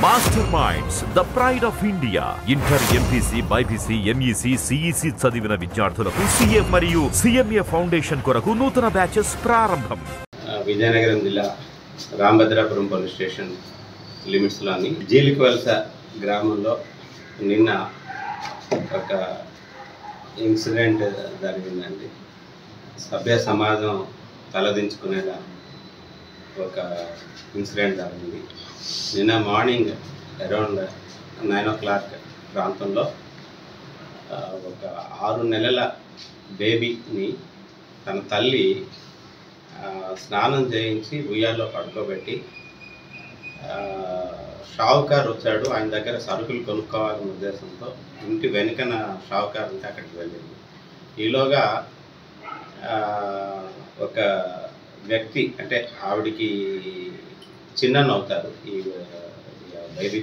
Master minds the pride of India. Inter, MPC, BiPC, MEC, CEC చదివిన విద్యార్థులకు CA మరియు CMA foundation కొరకు నూతన బ్యాచెస్ ప్రారంభం. విజయనగరం జిల్లా రాంభద్రాపురం పోలీస్ స్టేషన్ లిమిట్స్లోని జీలికవలస గ్రామంలో నిన్న ఒక ఇన్సిడెంట్ జరిగిందండి. సభ్య సమాజం తలదించుకునేలా ఒక ఇన్సిడెంట్ జరిగింది. నిన్న మార్నింగ్ అరౌండ్ 9 o'clock ప్రాంతంలో ఒక 6 నెలల బేబీని తన తల్లి స్నానం చేయించి ఉయ్యాల్లో పడుకోబెట్టి షావుకారు వచ్చాడు. ఆయన దగ్గర సరుకులు కొనుక్కోవాలనే ఉద్దేశంతో ఇంటి వెనుకన షావుకారు ఉంటే అక్కడికి వెళ్ళింది. ఈలోగా ఒక వ్యక్తి, అంటే ఆవిడికి చిన్నన్న అవుతారు, ఈ బేబీ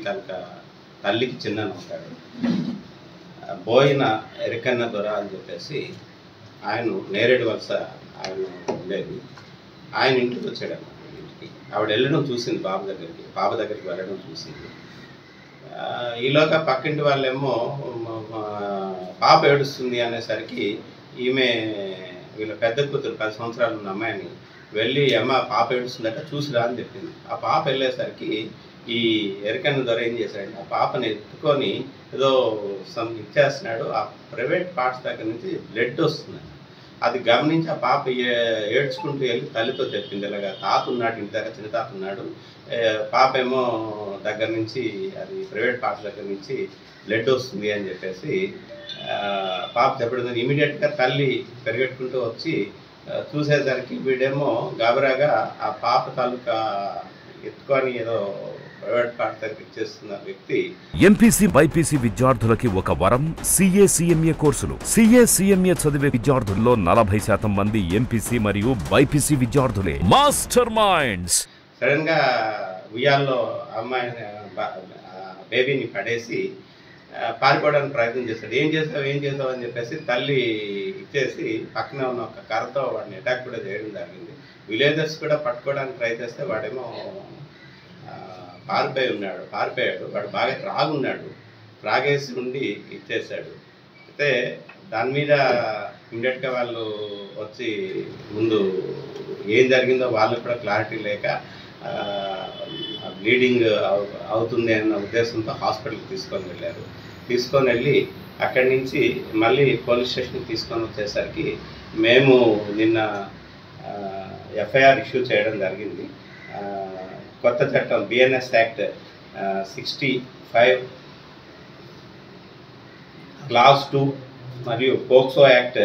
తల్లికి చిన్నన్న అవుతాడు, బోయిన ఎరికన్న దొర అని చెప్పేసి ఆయన నేరేడు వలస ఆయన ఉండేది. ఆయన ఇంటికి వచ్చాడు అన్నమాట. ఇంటికి ఆవిడ వెళ్ళడం చూసింది, బాబు దగ్గరికి వెళ్ళడం చూసింది. ఈలోగా పక్కింటి వాళ్ళేమో పాప ఏడుస్తుంది అనేసరికి ఈమె వీళ్ళ పెద్ద కూతురు 10 సంవత్సరాలు ఉన్న అమ్మాయిని వెళ్ళి అమ్మ పాప ఏడుస్తుందట చూసిరా అని చెప్పింది. ఆ పాప వెళ్ళేసరికి ఈ ఎరికన్న ద్వారా ఏం చేశాడంటే ఆ పాపని ఎత్తుకొని ఏదో ఇచ్చేస్తున్నాడు. ఆ ప్రైవేట్ పార్ట్స్ దగ్గర నుంచి బ్లడ్ వస్తుంది. అది గమనించి ఆ పాప ఏడ్చుకుంటూ వెళ్ళి తల్లితో చెప్పింది, ఇలాగా తాత ఉన్నాడు ఇంటి దగ్గర, చిన్న తాత ఉన్నాడు, పాప ఏమో దగ్గర నుంచి అది ప్రైవేట్ పార్ట్స్ దగ్గర నుంచి బ్లడ్ వస్తుంది అని చెప్పేసి పాప చెప్పడం. ఇమీడియట్గా తల్లి పరిగెట్టుకుంటూ వచ్చి చూసేసరికి వీడేమో గాబరాగా ఆ పాప తాలూకా ఎత్తుకొని ఏదో ప్రైవేట్ పార్ట్ దగ్గర ఇచ్చేస్తున్న వ్యక్తి. ఎంపీసీ, బైపీసీ విద్యార్థులకి ఒక వరం సీఏ, సిఎంఏ కోర్సులు. సీఏ, సిఎంఏ చదివే విద్యార్థుల్లో 40% మంది ఎంపీసీ మరియు బైపీసీ విద్యార్థులే. Master minds. సడన్ గా ఉయ్యాల్లో అమ్మాయిని బేబీని పడేసి పారిపోవడానికి ప్రయత్నం చేస్తాడు. ఏం చేస్తావు అని చెప్పేసి తల్లి ఇచ్చేసి పక్కనే ఉన్న ఒక కర్రతో వాడిని అటాక్ కూడా చేయడం జరిగింది. విలేజర్స్ కూడా పట్టుకోవడానికి ట్రై చేస్తే వాడేమో పారిపోయాడు. వాడు బాగా త్రాగున్నాడు, త్రాగేసి ఉండి ఇచ్చేసాడు. అయితే దాని మీద ఇమ్మీడియట్గా వాళ్ళు వచ్చి ముందు ఏం జరిగిందో వాళ్ళకు కూడా క్లారిటీ లేక బ్లీడింగ్ అవుతుంది అన్న ఉద్దేశంతో హాస్పిటల్కి తీసుకొని వెళ్ళి అక్కడి నుంచి మళ్ళీ పోలీస్ స్టేషన్కి తీసుకొని వచ్చేసరికి మేము నిన్న ఎఫ్ఐఆర్ ఇష్యూ చేయడం జరిగింది. కొత్త చట్టం బిఎన్ఎస్ యాక్ట్ 65 క్లాస్ 2 మరియు POCSO act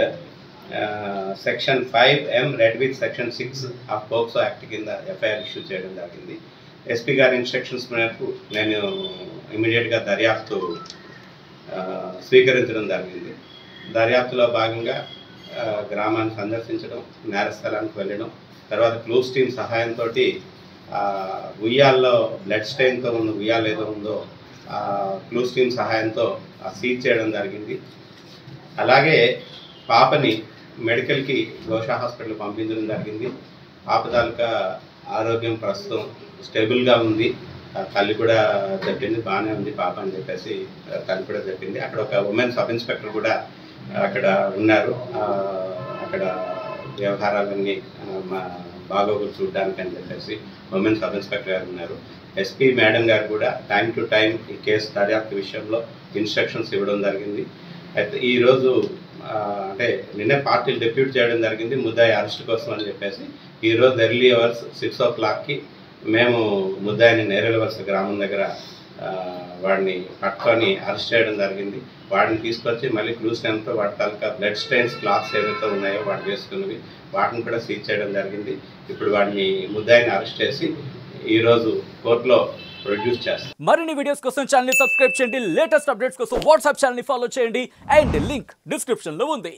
section 5M red with section 6 of POCSO act కింద ఎఫ్ఐఆర్ ఇష్యూ చేయడం జరిగింది. ఎస్పీ గారి ఇన్స్ట్రక్షన్స్ మేరకు నేను ఇమీడియట్గా దర్యాప్తు స్వీకరించడం జరిగింది. దర్యాప్తులో భాగంగా గ్రామాన్ని సందర్శించడం, నేరస్థలానికి వెళ్ళడం, తర్వాత క్లూస్ టీమ్ సహాయంతో ఉయ్యాల్లో బ్లడ్ స్టెయిన్తో ఉన్న ఉయ్యాలు ఏదో ఉందో క్లూస్ టీమ్ సహాయంతో సీజ్ చేయడం జరిగింది. అలాగే పాపని మెడికల్కి గోషా హాస్పిటల్ పంపించడం జరిగింది. పాప తాలూకా ఆరోగ్యం ప్రస్తుతం స్టేబుల్గా ఉంది. తల్లి కూడా చెప్పింది బాగానే ఉంది పాప అని చెప్పేసి తల్లి కూడా చెప్పింది. అక్కడ ఒక ఉమెన్ సబ్ ఇన్స్పెక్టర్ కూడా అక్కడ ఉన్నారు. అక్కడ వ్యవహారాలన్నీ బాగోగులు చూడడానికి అని చెప్పేసి ఉమెన్ సబ్ ఇన్స్పెక్టర్ గారు ఉన్నారు. ఎస్పీ మేడం గారు కూడా టైం టు టైం ఈ కేసు దర్యాప్తు విషయంలో ఇన్స్ట్రక్షన్స్ ఇవ్వడం జరిగింది. అయితే ఈరోజు అంటే నిన్నే పార్టీలు డిప్యూట్ చేయడం జరిగింది ముద్దాయి అరెస్ట్ కోసం అని చెప్పేసి. ఈరోజు ఎర్లీ అవర్స్ 6 o'clockకి మేము ముద్దాయిని నేరేడు వలస గ్రామం దగ్గర వాడిని పట్టుకొని అరెస్ట్ చేయడం జరిగింది. వాడిని తీసుకొచ్చి మళ్ళీ క్లూస్ టైంతో వాటి తాలూకా బ్లడ్ స్టెయిన్స్ క్లాత్స్ ఏవైతే ఉన్నాయో వాడు వేసుకున్నవి వాటిని కూడా సీజ్ చేయడం జరిగింది. ఇప్పుడు వాడిని ముద్దాయిని అరెస్ట్ చేసి ఈరోజు కోర్టులో ప్రొడ్యూస్ చేస్తాం. మరిన్ని వీడియోస్ కోసం ఛానల్ ని సబ్స్క్రైబ్ చేయండి. లేటెస్ట్ అప్డేట్స్ కోసం వాట్సాప్ ఛానల్ ని ఫాలో చేయండి. అండ్ లింక్ డిస్క్రిప్షన్ లో ఉంది.